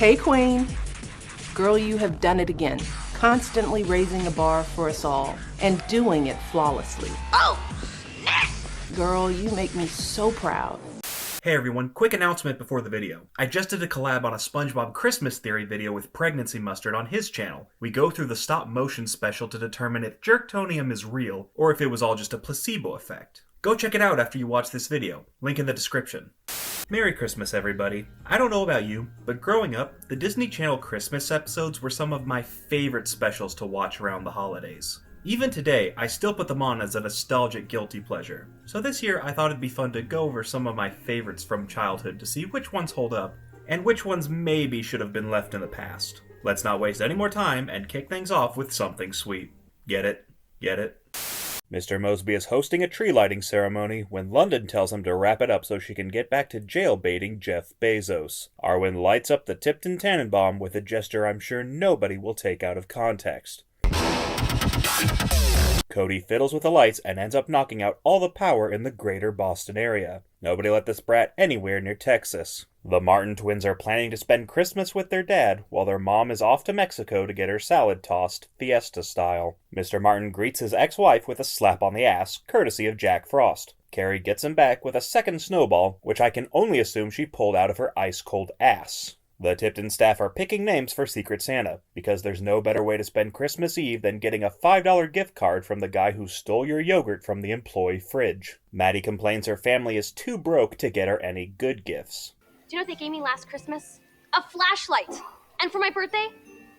Hey, Queen. Girl, you have done it again. Constantly raising the bar for us all and doing it flawlessly. Oh, snap! Girl, you make me so proud. Hey everyone, quick announcement before the video. I just did a collab on a SpongeBob Christmas Theory video with Pregnancy Mustard on his channel. We go through the stop motion special to determine if Jerktonium is real or if it was all just a placebo effect. Go check it out after you watch this video. Link in the description. Merry Christmas, everybody. I don't know about you, but growing up, the Disney Channel Christmas episodes were some of my favorite specials to watch around the holidays. Even today, I still put them on as a nostalgic guilty pleasure. So this year, I thought it'd be fun to go over some of my favorites from childhood to see which ones hold up, and which ones maybe should have been left in the past. Let's not waste any more time and kick things off with something sweet. Get it? Get it? Mr. Mosby is hosting a tree lighting ceremony when London tells him to wrap it up so she can get back to jail baiting Jeff Bezos. Arwen lights up the Tipton Tannenbaum with a gesture I'm sure nobody will take out of context. Cody fiddles with the lights and ends up knocking out all the power in the greater Boston area. Nobody let this brat anywhere near Texas. The Martin twins are planning to spend Christmas with their dad, while their mom is off to Mexico to get her salad tossed, fiesta style. Mr. Martin greets his ex-wife with a slap on the ass, courtesy of Jack Frost. Carrie gets him back with a second snowball, which I can only assume she pulled out of her ice-cold ass. The Tipton staff are picking names for Secret Santa, because there's no better way to spend Christmas Eve than getting a $5 gift card from the guy who stole your yogurt from the employee fridge. Maddie complains her family is too broke to get her any good gifts. Do you know what they gave me last Christmas? A flashlight. And for my birthday,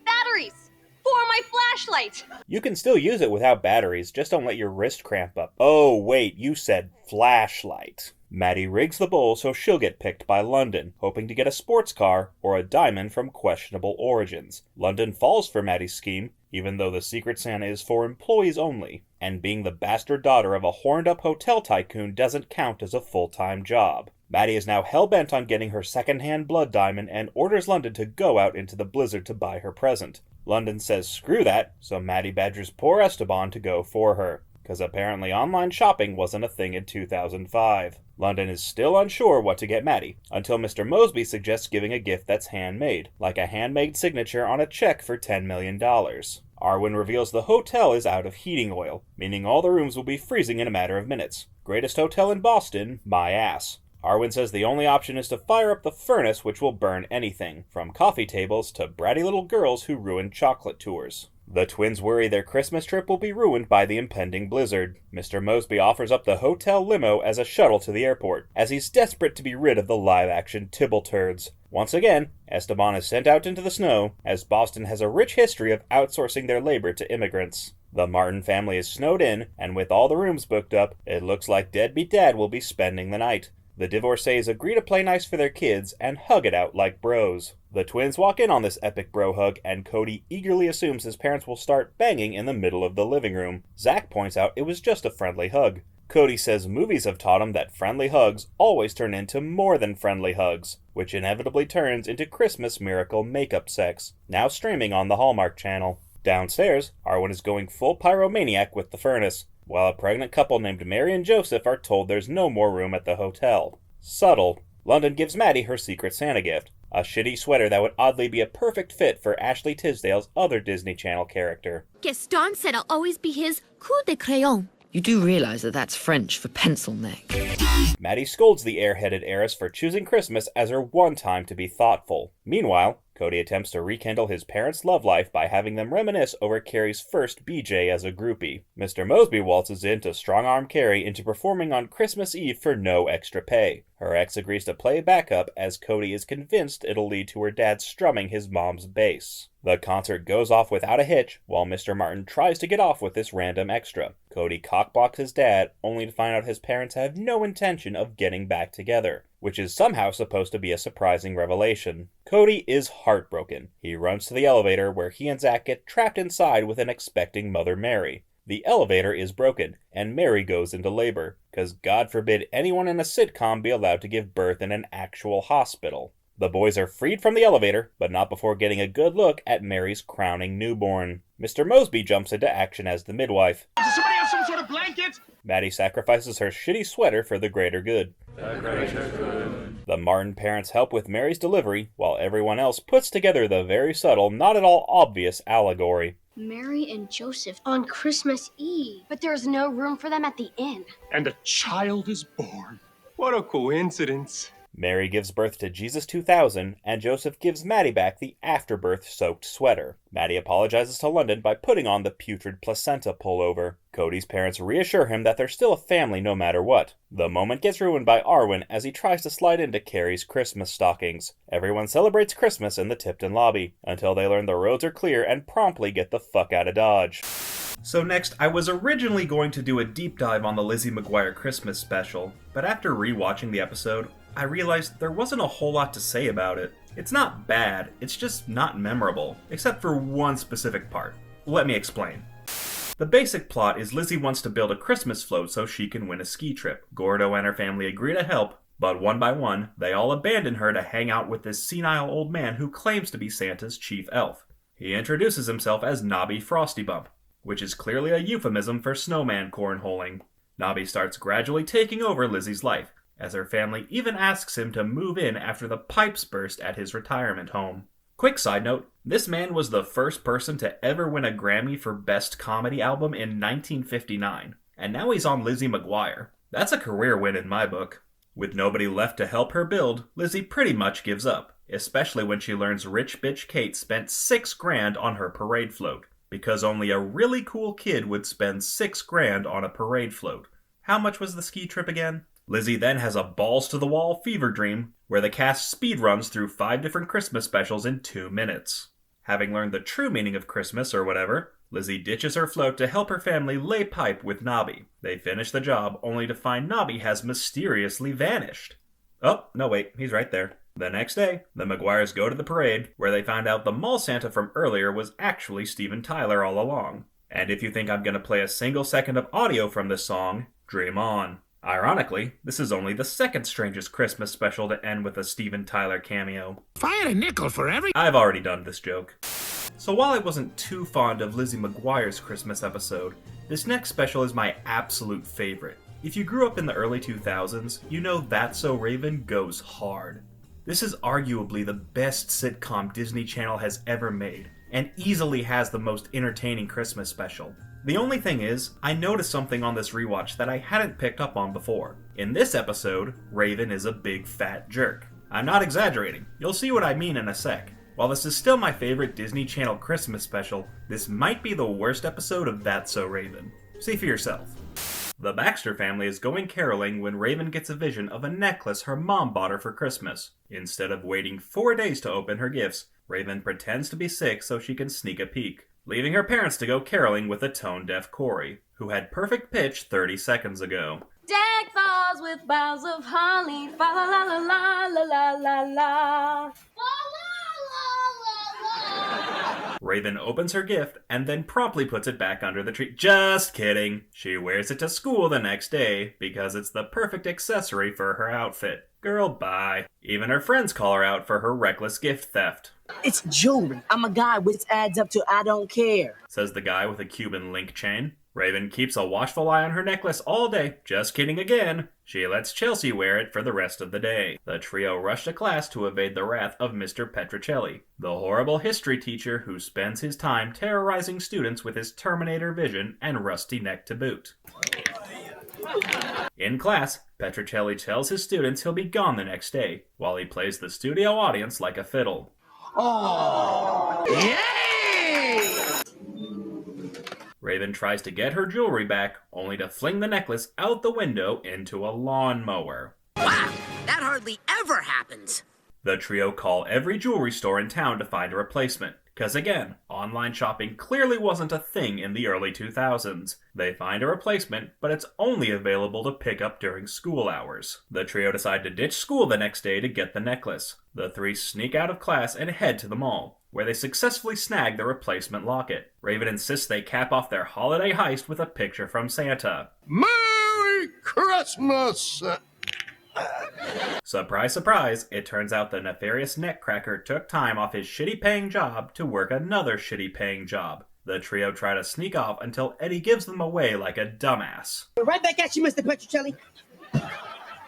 batteries for my flashlight. You can still use it without batteries, just don't let your wrist cramp up. Oh wait, you said flashlight. Maddie rigs the bowl so she'll get picked by London, hoping to get a sports car or a diamond from questionable origins. London falls for Maddie's scheme, even though the Secret Santa is for employees only, and being the bastard daughter of a horned-up hotel tycoon doesn't count as a full-time job. Maddie is now hell-bent on getting her second-hand blood diamond and orders London to go out into the blizzard to buy her present. London says screw that, so Maddie badgers poor Esteban to go for her, because apparently online shopping wasn't a thing in 2005. London is still unsure what to get Maddie, until Mr. Mosby suggests giving a gift that's handmade, like a handmade signature on a check for $10 million. Arwen reveals the hotel is out of heating oil, meaning all the rooms will be freezing in a matter of minutes. Greatest hotel in Boston, my ass. Arwen says the only option is to fire up the furnace, which will burn anything, from coffee tables to bratty little girls who ruin chocolate tours. The twins worry their Christmas trip will be ruined by the impending blizzard. Mr. Mosby offers up the hotel limo as a shuttle to the airport, as he's desperate to be rid of the live-action Tibble turds. Once again, Esteban is sent out into the snow, as Boston has a rich history of outsourcing their labor to immigrants. The Martin family is snowed in, and with all the rooms booked up, it looks like deadbeat dad will be spending the night. The divorcees agree to play nice for their kids and hug it out like bros. The twins walk in on this epic bro hug, and Cody eagerly assumes his parents will start banging in the middle of the living room. Zach points out it was just a friendly hug. Cody says movies have taught him that friendly hugs always turn into more than friendly hugs, which inevitably turns into Christmas miracle makeup sex, now streaming on the Hallmark Channel. Downstairs, Arwen is going full pyromaniac with the furnace, while a pregnant couple named Mary and Joseph are told there's no more room at the hotel. Subtle. London gives Maddie her Secret Santa gift, a shitty sweater that would oddly be a perfect fit for Ashley Tisdale's other Disney Channel character. Gaston said I'll always be his coup de crayon. You do realize that that's French for pencil neck. Maddie scolds the airheaded heiress for choosing Christmas as her one time to be thoughtful. Meanwhile, Cody attempts to rekindle his parents' love life by having them reminisce over Carrie's first BJ as a groupie. Mr. Mosby waltzes in to strong-arm Carrie into performing on Christmas Eve for no extra pay. Her ex agrees to play backup as Cody is convinced it'll lead to her dad strumming his mom's bass. The concert goes off without a hitch, while Mr. Martin tries to get off with this random extra. Cody cockblocks his dad, only to find out his parents have no intention of getting back together, which is somehow supposed to be a surprising revelation. Cody is heartbroken. He runs to the elevator where he and Zach get trapped inside with an expecting Mother Mary. The elevator is broken, and Mary goes into labor, because God forbid anyone in a sitcom be allowed to give birth in an actual hospital. The boys are freed from the elevator, but not before getting a good look at Mary's crowning newborn. Mr. Mosby jumps into action as the midwife. Does somebody have some sort of blanket? Maddie sacrifices her shitty sweater for the greater good. The greater good. The Martin parents help with Mary's delivery, while everyone else puts together the very subtle, not at all obvious allegory. Mary and Joseph on Christmas Eve. But there's no room for them at the inn. And a child is born. What a coincidence. Mary gives birth to Jesus 2000, and Joseph gives Maddie back the afterbirth soaked sweater. Maddie apologizes to London by putting on the putrid placenta pullover. Cody's parents reassure him that they're still a family no matter what. The moment gets ruined by Arwen as he tries to slide into Carrie's Christmas stockings. Everyone celebrates Christmas in the Tipton lobby, until they learn the roads are clear and promptly get the fuck out of Dodge. So next, I was originally going to do a deep dive on the Lizzie McGuire Christmas special, but after rewatching the episode, I realized there wasn't a whole lot to say about it. It's not bad, it's just not memorable, except for one specific part. Let me explain. The basic plot is Lizzie wants to build a Christmas float so she can win a ski trip. Gordo and her family agree to help, but one by one, they all abandon her to hang out with this senile old man who claims to be Santa's chief elf. He introduces himself as Nobby Frostybump, which is clearly a euphemism for snowman cornholing. Nobby starts gradually taking over Lizzie's life, as her family even asks him to move in after the pipes burst at his retirement home. Quick side note, this man was the first person to ever win a Grammy for Best Comedy Album in 1959, and now he's on Lizzie McGuire. That's a career win in my book. With nobody left to help her build, Lizzie pretty much gives up, especially when she learns rich bitch Kate spent $6,000 on her parade float, because only a really cool kid would spend $6,000 on a parade float. How much was the ski trip again? Lizzie then has a balls-to-the-wall fever dream where the cast speedruns through 5 different Christmas specials in 2 minutes. Having learned the true meaning of Christmas or whatever, Lizzie ditches her float to help her family lay pipe with Nobby. They finish the job only to find Nobby has mysteriously vanished. Oh, no wait, he's right there. The next day, the McGuires go to the parade, where they find out the mall Santa from earlier was actually Steven Tyler all along. And if you think I'm going to play a single second of audio from this song, dream on. Ironically, this is only the second strangest Christmas special to end with a Steven Tyler cameo. If I had a nickel for every... I've already done this joke. So while I wasn't too fond of Lizzie McGuire's Christmas episode, this next special is my absolute favorite. If you grew up in the early 2000s, you know That's So Raven goes hard. This is arguably the best sitcom Disney Channel has ever made, and easily has the most entertaining Christmas special. The only thing is, I noticed something on this rewatch that I hadn't picked up on before. In this episode, Raven is a big fat jerk. I'm not exaggerating, you'll see what I mean in a sec. While this is still my favorite Disney Channel Christmas special, this might be the worst episode of That's So Raven. See for yourself. The Baxter family is going caroling when Raven gets a vision of a necklace her mom bought her for Christmas. Instead of waiting 4 days to open her gifts, Raven pretends to be sick so she can sneak a peek, leaving her parents to go caroling with a tone-deaf Corey, who had perfect pitch 30 seconds ago. Deck falls with boughs of holly, fa la la la la la la la. Raven opens her gift and then promptly puts it back under the tree. Just kidding. She wears it to school the next day because it's the perfect accessory for her outfit. Girl, bye. Even her friends call her out for her reckless gift theft. It's jewelry. I'm a guy which adds up to I don't care, says the guy with a Cuban link chain. Raven keeps a watchful eye on her necklace all day. Just kidding again. She lets Chelsea wear it for the rest of the day. The trio rush to class to evade the wrath of Mr. Petrocelli, the horrible history teacher who spends his time terrorizing students with his Terminator vision and rusty neck to boot. In class, Petrocelli tells his students he'll be gone the next day, while he plays the studio audience like a fiddle. Oh! Yay! Raven tries to get her jewelry back, only to fling the necklace out the window into a lawnmower. Wow, that hardly ever happens. The trio call every jewelry store in town to find a replacement, because again, online shopping clearly wasn't a thing in the early 2000s. They find a replacement, but it's only available to pick up during school hours. The trio decide to ditch school the next day to get the necklace. The three sneak out of class and head to the mall, where they successfully snag the replacement locket. Raven insists they cap off their holiday heist with a picture from Santa. Merry Christmas! Surprise, surprise, it turns out the nefarious neckcracker took time off his shitty-paying job to work another shitty-paying job. The trio try to sneak off until Eddie gives them away like a dumbass. Right back at you, Mr. Petrocelli.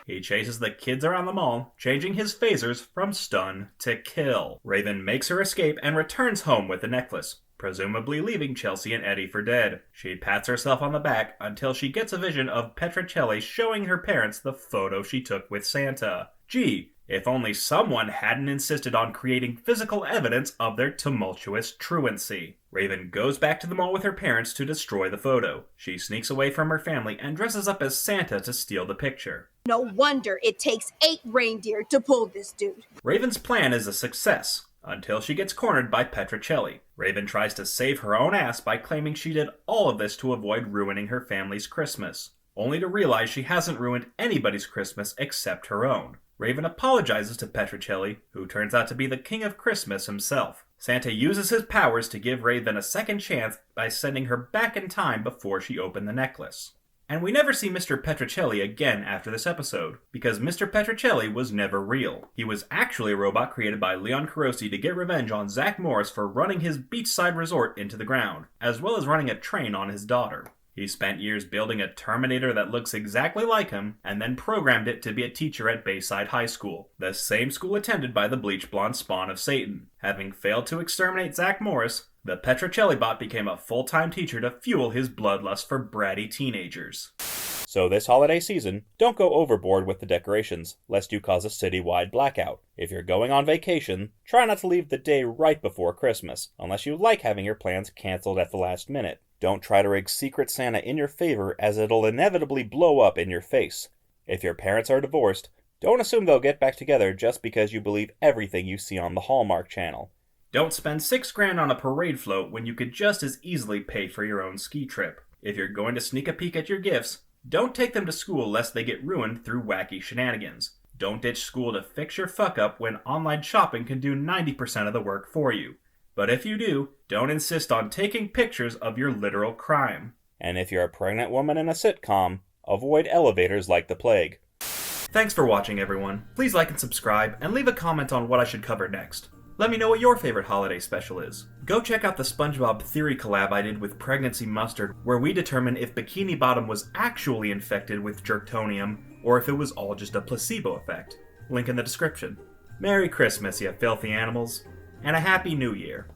He chases the kids around the mall, changing his phasers from stun to kill. Raven makes her escape and returns home with the necklace, presumably leaving Chelsea and Eddie for dead. She pats herself on the back until she gets a vision of Petrocelli showing her parents the photo she took with Santa. Gee, if only someone hadn't insisted on creating physical evidence of their tumultuous truancy. Raven goes back to the mall with her parents to destroy the photo. She sneaks away from her family and dresses up as Santa to steal the picture. No wonder it takes 8 reindeer to pull this dude. Raven's plan is a success, until she gets cornered by Petrocelli. Raven tries to save her own ass by claiming she did all of this to avoid ruining her family's Christmas, only to realize she hasn't ruined anybody's Christmas except her own. Raven apologizes to Petrocelli, who turns out to be the King of Christmas himself. Santa uses his powers to give Raven a second chance by sending her back in time before she opened the necklace. And we never see Mr. Petrocelli again after this episode, because Mr. Petrocelli was never real. He was actually a robot created by Leon Carosi to get revenge on Zach Morris for running his beachside resort into the ground, as well as running a train on his daughter. He spent years building a Terminator that looks exactly like him, and then programmed it to be a teacher at Bayside High School, the same school attended by the bleach blonde spawn of Satan. Having failed to exterminate Zach Morris, the Petrocelli bot became a full-time teacher to fuel his bloodlust for bratty teenagers. So this holiday season, don't go overboard with the decorations, lest you cause a citywide blackout. If you're going on vacation, try not to leave the day right before Christmas, unless you like having your plans canceled at the last minute. Don't try to rig Secret Santa in your favor, as it'll inevitably blow up in your face. If your parents are divorced, don't assume they'll get back together just because you believe everything you see on the Hallmark Channel. Don't spend $6,000 on a parade float when you could just as easily pay for your own ski trip. If you're going to sneak a peek at your gifts, don't take them to school lest they get ruined through wacky shenanigans. Don't ditch school to fix your fuck up when online shopping can do 90% of the work for you. But if you do, don't insist on taking pictures of your literal crime. And if you're a pregnant woman in a sitcom, avoid elevators like the plague. Thanks for watching, everyone. Please like and subscribe, and leave a comment on what I should cover next. Let me know what your favorite holiday special is. Go check out the SpongeBob Theory collab I did with Pregnancy Mustard, where we determine if Bikini Bottom was actually infected with jerktonium, or if it was all just a placebo effect. Link in the description. Merry Christmas, you filthy animals, and a Happy New Year.